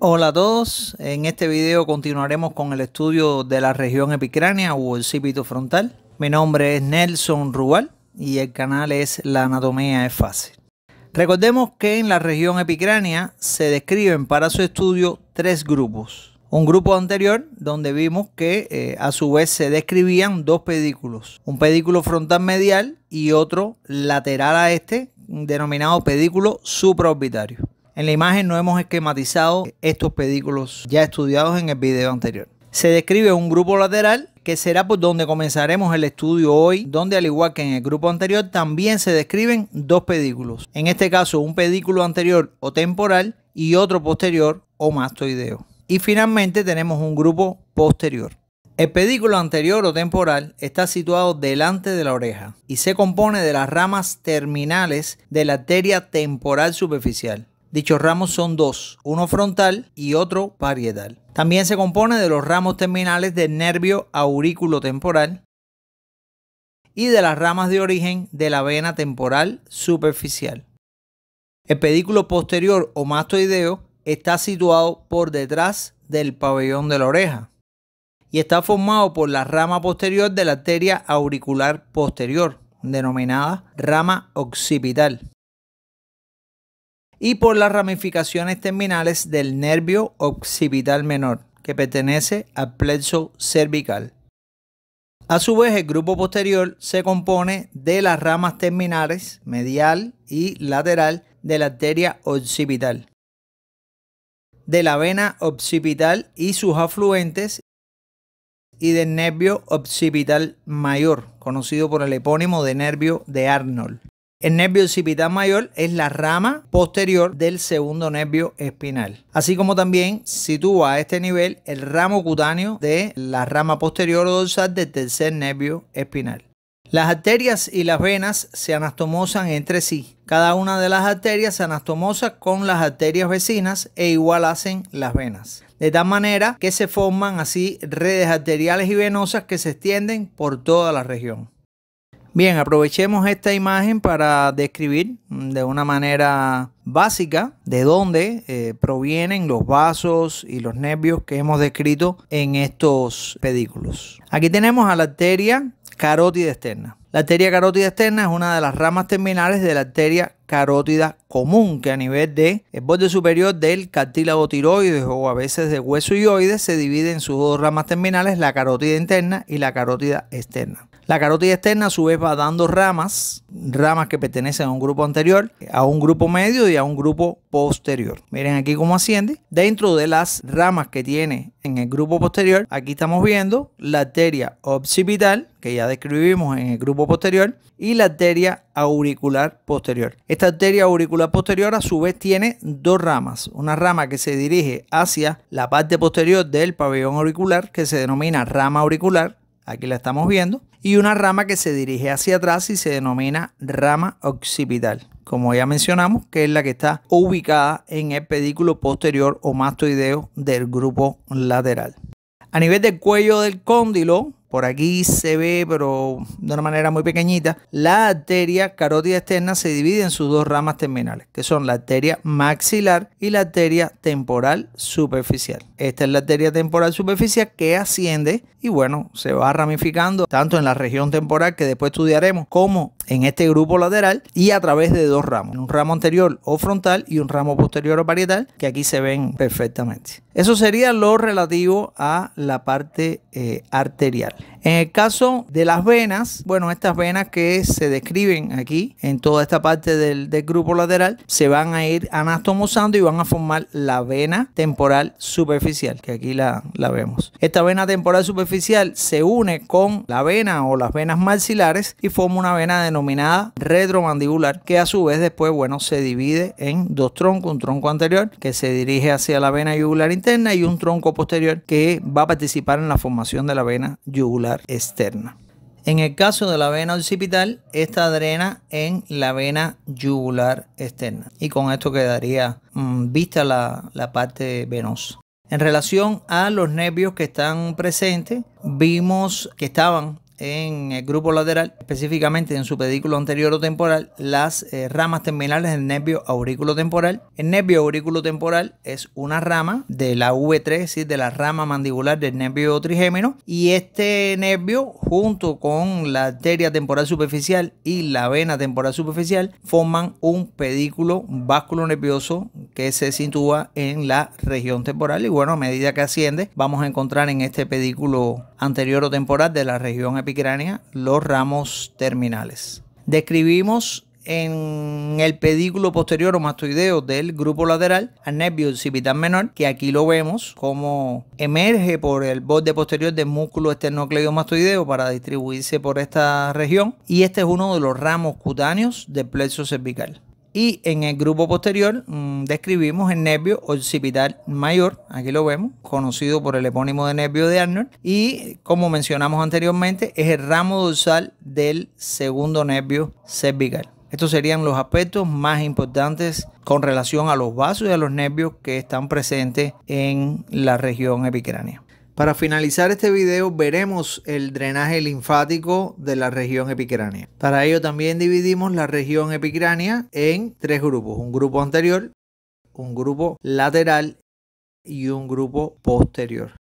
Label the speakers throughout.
Speaker 1: Hola a todos, en este video continuaremos con el estudio de la región epicránea o occipito frontal. Mi nombre es Nelson Rubal y el canal es La Anatomía es Fácil. Recordemos que en la región epicránea se describen para su estudio tres grupos. Un grupo anterior donde vimos que a su vez se describían dos pedículos. Un pedículo frontal medial y otro lateral a este denominado pedículo supraorbitario. En la imagen no hemos esquematizado estos pedículos ya estudiados en el video anterior. Se describe un grupo lateral que será por donde comenzaremos el estudio hoy, donde al igual que en el grupo anterior también se describen dos pedículos. En este caso un pedículo anterior o temporal y otro posterior o mastoideo. Y finalmente tenemos un grupo posterior. El pedículo anterior o temporal está situado delante de la oreja y se compone de las ramas terminales de la arteria temporal superficial. Dichos ramos son dos, uno frontal y otro parietal. También se compone de los ramos terminales del nervio auriculotemporal y de las ramas de origen de la vena temporal superficial. El pedículo posterior o mastoideo está situado por detrás del pabellón de la oreja y está formado por la rama posterior de la arteria auricular posterior, denominada rama occipital, y por las ramificaciones terminales del nervio occipital menor, que pertenece al plexo cervical. A su vez, el grupo posterior se compone de las ramas terminales medial y lateral de la arteria occipital, de la vena occipital y sus afluentes, y del nervio occipital mayor, conocido por el epónimo de nervio de Arnold. El nervio occipital mayor es la rama posterior del segundo nervio espinal, así como también sitúa a este nivel el ramo cutáneo de la rama posterior o dorsal del tercer nervio espinal. Las arterias y las venas se anastomosan entre sí. Cada una de las arterias se anastomosa con las arterias vecinas e igual hacen las venas. De tal manera que se forman así redes arteriales y venosas que se extienden por toda la región. Bien, aprovechemos esta imagen para describir de una manera básica de dónde provienen los vasos y los nervios que hemos descrito en estos pedículos. Aquí tenemos a la arteria carótida externa. La arteria carótida externa es una de las ramas terminales de la arteria carótida común, que a nivel del borde superior del cartílago tiroides o a veces del hueso hioides se divide en sus dos ramas terminales, la carótida interna y la carótida externa. La carótida externa a su vez va dando ramas que pertenecen a un grupo anterior, a un grupo medio y a un grupo posterior. Miren aquí cómo asciende. Dentro de las ramas que tiene en el grupo posterior, aquí estamos viendo la arteria occipital, que ya describimos en el grupo posterior, y la arteria auricular posterior. Esta arteria auricular posterior a su vez tiene dos ramas. Una rama que se dirige hacia la parte posterior del pabellón auricular, que se denomina rama auricular, aquí la estamos viendo, y una rama que se dirige hacia atrás y se denomina rama occipital, como ya mencionamos, que es la que está ubicada en el pedículo posterior o mastoideo del grupo lateral. A nivel del cuello del cóndilo, por aquí se ve, pero de una manera muy pequeñita, la arteria carótida externa se divide en sus dos ramas terminales, que son la arteria maxilar y la arteria temporal superficial. Esta es la arteria temporal superficial que asciende y bueno, se va ramificando tanto en la región temporal, que después estudiaremos, como en este grupo lateral y a través de dos ramos, un ramo anterior o frontal y un ramo posterior o parietal, que aquí se ven perfectamente. Eso sería lo relativo a la parte arterial. En el caso de las venas, bueno, estas venas que se describen aquí en toda esta parte del grupo lateral se van a ir anastomosando y van a formar la vena temporal superficial, que aquí la vemos. Esta vena temporal superficial se une con la vena o las venas maxilares y forma una vena denominada retromandibular, que a su vez después, bueno, se divide en dos troncos, un tronco anterior que se dirige hacia la vena yugular interna y un tronco posterior que va a participar en la formación de la vena yugular externa. En el caso de la vena occipital, esta drena en la vena yugular externa y con esto quedaría vista la parte venosa. En relación a los nervios que están presentes, vimos que estaban en el grupo lateral, específicamente en su pedículo anterior-temporal, las ramas terminales del nervio aurículo-temporal. El nervio aurículo-temporal es una rama de la V3, es decir, de la rama mandibular del nervio trigémino, y este nervio, junto con la arteria temporal superficial y la vena temporal superficial, forman un pedículo básculo nervioso que se sitúa en la región temporal. Y bueno, a medida que asciende, vamos a encontrar en este pedículo anterior o temporal de la región epicránea los ramos terminales. Describimos en el pedículo posterior o mastoideo del grupo lateral al nervio occipital menor, que aquí lo vemos como emerge por el borde posterior del músculo esternocleidomastoideo para distribuirse por esta región, y este es uno de los ramos cutáneos del plexo cervical. Y en el grupo posterior describimos el nervio occipital mayor, aquí lo vemos, conocido por el epónimo de nervio de Arnold, y como mencionamos anteriormente, es el ramo dorsal del segundo nervio cervical. Estos serían los aspectos más importantes con relación a los vasos y a los nervios que están presentes en la región epicránea. Para finalizar este video veremos el drenaje linfático de la región epicránea. Para ello también dividimos la región epicránea en tres grupos: un grupo anterior, un grupo lateral y un grupo posterior.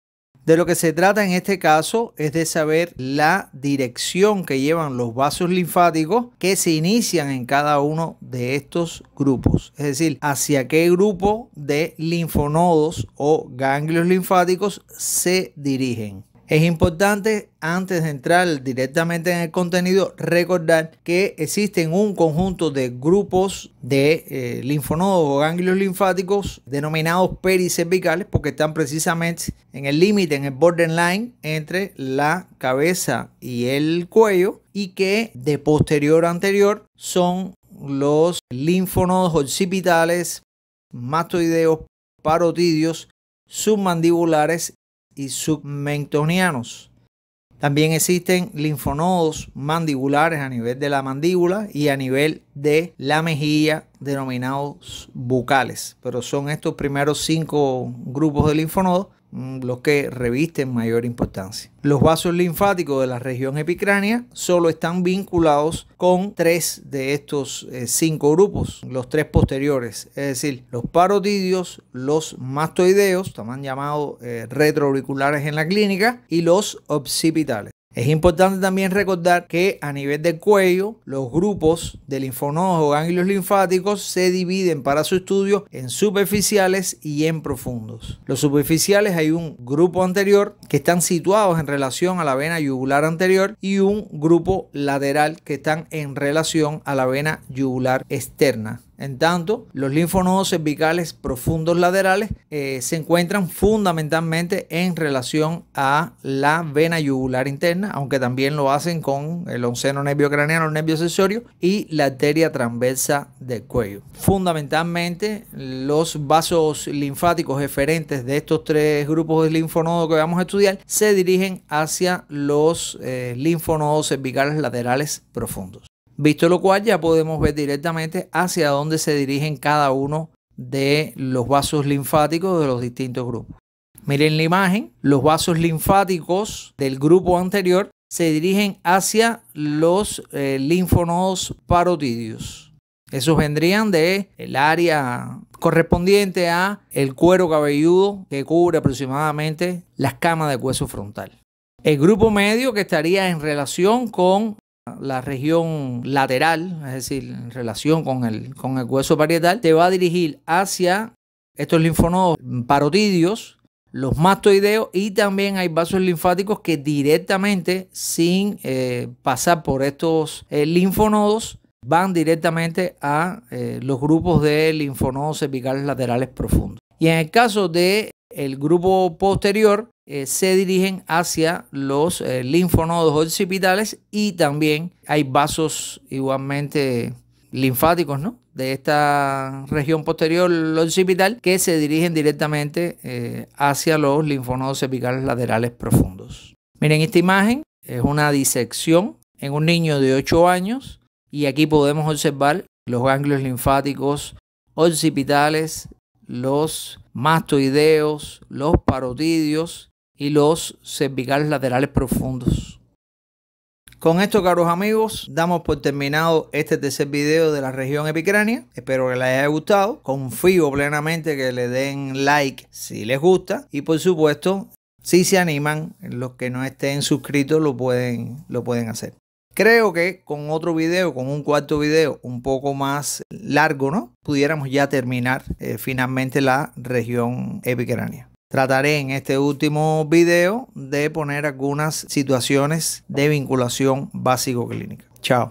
Speaker 1: De lo que se trata en este caso es de saber la dirección que llevan los vasos linfáticos que se inician en cada uno de estos grupos. Es decir, hacia qué grupo de linfonodos o ganglios linfáticos se dirigen. Es importante, antes de entrar directamente en el contenido, recordar que existen un conjunto de grupos de linfonodos o ganglios linfáticos denominados pericervicales, porque están precisamente en el límite, en el borderline entre la cabeza y el cuello, y que de posterior a anterior son los linfonodos occipitales, mastoideos, parotidios, submandibulares y submentonianos. También existen linfonodos mandibulares a nivel de la mandíbula y a nivel de la mejilla, denominados bucales, pero son estos primeros 5 grupos de linfonodos los que revisten mayor importancia. Los vasos linfáticos de la región epicránea solo están vinculados con 3 de estos 5 grupos, los 3 posteriores, es decir, los parotidios, los mastoideos, también llamados retroauriculares en la clínica, y los occipitales. Es importante también recordar que a nivel del cuello, los grupos de linfonodos o ganglios linfáticos se dividen para su estudio en superficiales y en profundos. Los superficiales, hay un grupo anterior que están situados en relación a la vena yugular anterior y un grupo lateral que están en relación a la vena yugular externa. En tanto, los linfonodos cervicales profundos laterales se encuentran fundamentalmente en relación a la vena yugular interna, aunque también lo hacen con el onceno nervio craneano, el nervio accesorio, y la arteria transversa del cuello. Fundamentalmente, los vasos linfáticos eferentes de estos 3 grupos de linfonodos que vamos a estudiar se dirigen hacia los linfonodos cervicales laterales profundos. Visto lo cual, ya podemos ver directamente hacia dónde se dirigen cada uno de los vasos linfáticos de los distintos grupos. Miren la imagen, los vasos linfáticos del grupo anterior se dirigen hacia los linfonodos parotidios. Esos vendrían del área correspondiente a el cuero cabelludo que cubre aproximadamente la escama del hueso frontal. El grupo medio, que estaría en relación con la región lateral, es decir, en relación con el hueso parietal, te va a dirigir hacia estos linfonodos parotidios, los mastoideos, y también hay vasos linfáticos que directamente, sin pasar por estos linfonodos, van directamente a los grupos de linfonodos cervicales laterales profundos. Y en el caso del grupo posterior, se dirigen hacia los linfonodos occipitales, y también hay vasos igualmente linfáticos, ¿no?, de esta región posterior occipital que se dirigen directamente hacia los linfonodos cervicales laterales profundos. Miren esta imagen, es una disección en un niño de 8 años y aquí podemos observar los ganglios linfáticos occipitales, los mastoideos, los parotidios y los cervicales laterales profundos. Con esto, caros amigos, damos por terminado este tercer video de la región epicránea. Espero que les haya gustado. Confío plenamente que le den like si les gusta. Y por supuesto, si se animan, los que no estén suscritos lo pueden hacer. Creo que con otro video, con un cuarto video un poco más largo, ¿no? Pudiéramos ya terminar finalmente la región epicránea. Trataré en este último video de poner algunas situaciones de vinculación básico-clínica. Chao.